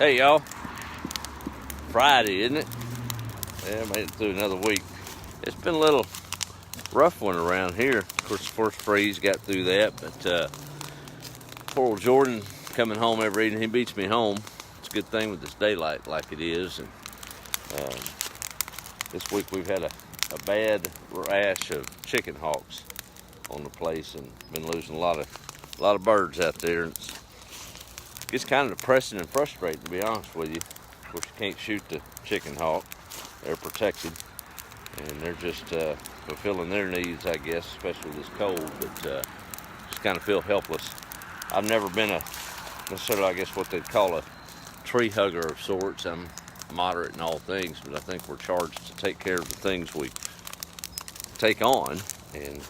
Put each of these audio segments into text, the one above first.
Hey y'all, Friday isn't it? Yeah, made it through another week. It's been a little rough one around here. Of course, the first freeze got through that, but poor old Jordan coming home every evening, he beats me home. It's a good thing with this daylight like it is. And this week we've had a bad rash of chickenhawks on the place and been losing a lot of birds out there. It's kind of depressing and frustrating, to be honest with you. Of course, you can't shoot the chickenhawk. They're protected, and they're just fulfilling their needs, I guess, especially with this cold, but just kind of feel helpless. I've never been necessarily, I guess, what they'd call a tree hugger of sorts. I'm moderate in all things, but I think we're charged to take care of the things we take on, and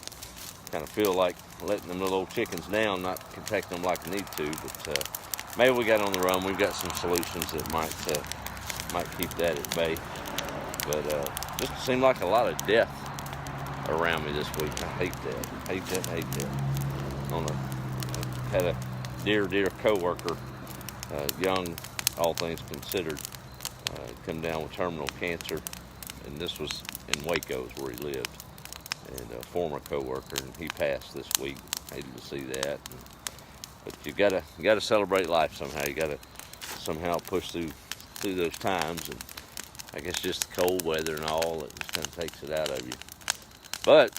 kind of feel like letting them little old chickens down, not protecting them like I need to, but maybe we got on the run. We've got some solutions that might keep that at bay. But just seemed like a lot of death around me this week. I hate that. Had a dear co-worker, young, all things considered, come down with terminal cancer, and this was in Waco, is where he lived, and a former co-worker, and he passed this week. Hated to see that. But you gotta celebrate life somehow. You gotta somehow push through those times, and I guess just the cold weather and all, it just kind of takes it out of you. But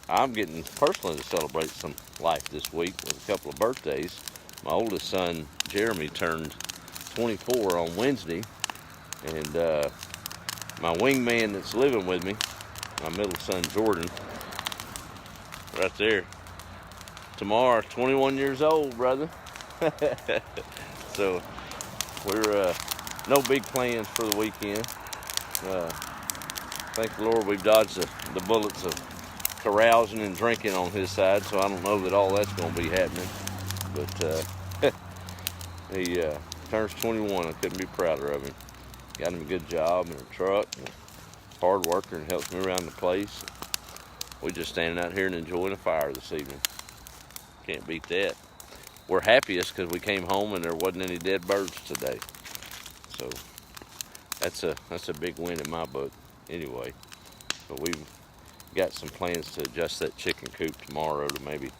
I'm getting personally to celebrate some life this week with a couple of birthdays. My oldest son Jeremy turned 24 on Wednesday, and my wingman that's living with me, my middle son Jordan, right there, tomorrow, 21 years old, brother. So we're no big plans for the weekend. Thank the Lord we've dodged the bullets of carousing and drinking on his side, so I don't know that all that's going to be happening. But he turns 21. I couldn't be prouder of him. Got him a good job and a truck, and a hard worker, and helps me around the place. We're just standing out here and enjoying a fire this evening. Can't beat that. We're happiest because we came home and there wasn't any dead birds today. So that's a big win in my book anyway. But we've got some plans to adjust that chicken coop tomorrow to maybe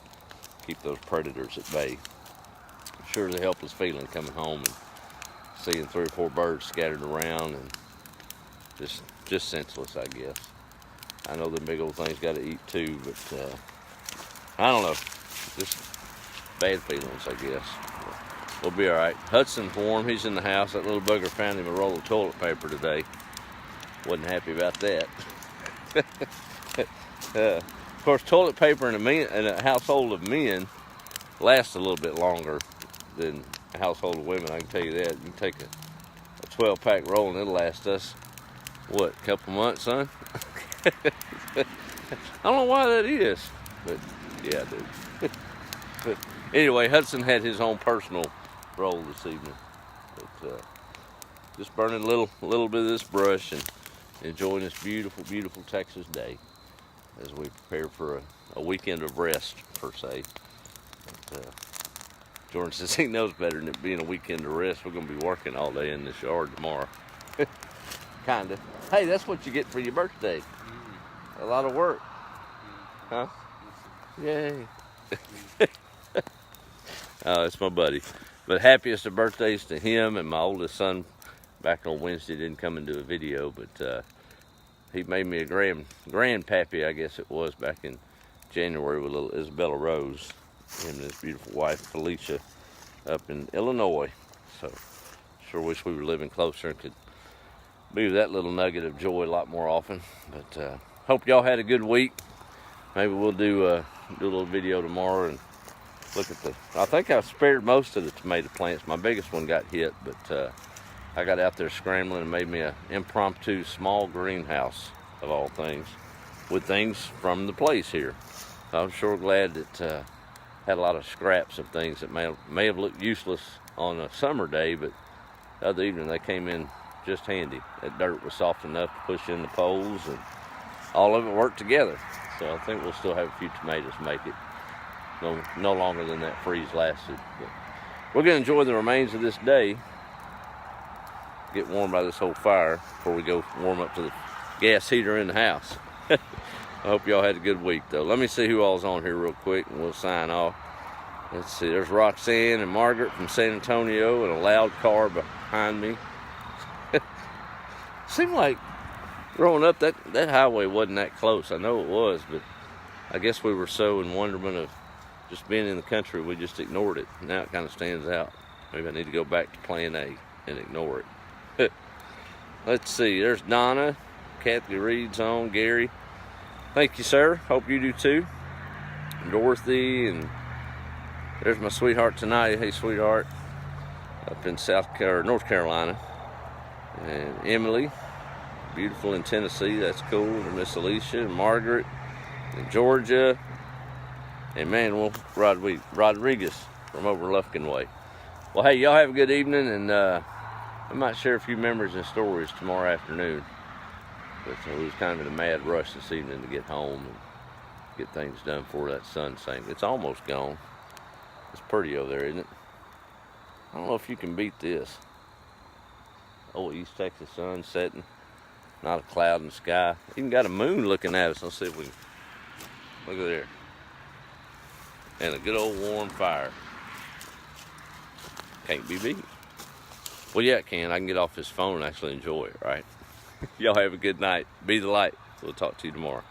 keep those predators at bay. Sure, the helpless feeling coming home and seeing 3 or 4 birds scattered around, and just senseless, I guess. I know the big old things got to eat too, but I don't know. Just bad feelings, I guess. We'll be all right. Hudson's warm. He's in the house. That little bugger found him a roll of toilet paper today. Wasn't happy about that. Of course, toilet paper in a household of men lasts a little bit longer than a household of women. I can tell you that. You can take a 12-pack roll and it'll last us, what, a couple months, son? I don't know why that is, but yeah, dude. But anyway, Hudson had his own personal roll this evening. But just burning a little bit of this brush and enjoying this beautiful Texas day as we prepare for a weekend of rest, per se. But Jordan says he knows better than it being a weekend of rest. We're going to be working all day in this yard tomorrow. Kinda. Hey, that's what you get for your birthday. A lot of work. Huh? Yay. It's my buddy. But happiest of birthdays to him, and my oldest son back on Wednesday didn't come into a video, but he made me a grandpappy, I guess it was, back in January with little Isabella Rose, him and his beautiful wife Felicia up in Illinois. So sure wish we were living closer and could be that little nugget of joy a lot more often. But hope y'all had a good week. Maybe we'll do a little video tomorrow and look at I think I spared most of the tomato plants. My biggest one got hit, but I got out there scrambling and made me an impromptu small greenhouse, of all things, with things from the place here. So I'm sure glad that had a lot of scraps of things that may have looked useless on a summer day, but the other evening they came in just handy. That dirt was soft enough to push in the poles, and all of it worked together. So I think we'll still have a few tomatoes make it. No longer than that freeze lasted. But we're going to enjoy the remains of this day get warm by this whole fire before we go warm up to the gas heater in the house. I hope y'all had a good week, though. Let me see who all's on here real quick, and we'll sign off. Let's see, there's Roxanne and Margaret from San Antonio, and a loud car behind me. Seemed like growing up, that highway wasn't that close. I know it was, but I guess we were so in wonderment of just being in the country, we just ignored it. Now it kind of stands out. Maybe I need to go back to plan A and ignore it. Let's see, there's Donna, Kathy Reed's on, Gary. Thank you, sir. Hope you do too. Dorothy, and there's my sweetheart tonight. Hey, sweetheart, up in North Carolina. And Emily, beautiful in Tennessee. That's cool. And Miss Alicia and Margaret in Georgia. And Manuel Rodriguez from over Lufkin Way. Well, hey, y'all have a good evening, and I might share a few memories and stories tomorrow afternoon. But we was kind of in a mad rush this evening to get home and get things done before that sun sank. It's almost gone. It's pretty over there, isn't it? I don't know if you can beat this. Oh, East Texas sun setting. Not a cloud in the sky. Even got a moon looking at us. Let's see if we can. Look at there. And a good old warm fire. Can't be beat. Well, yeah, it can. I can get off this phone and actually enjoy it, right? Y'all have a good night. Be the light. We'll talk to you tomorrow.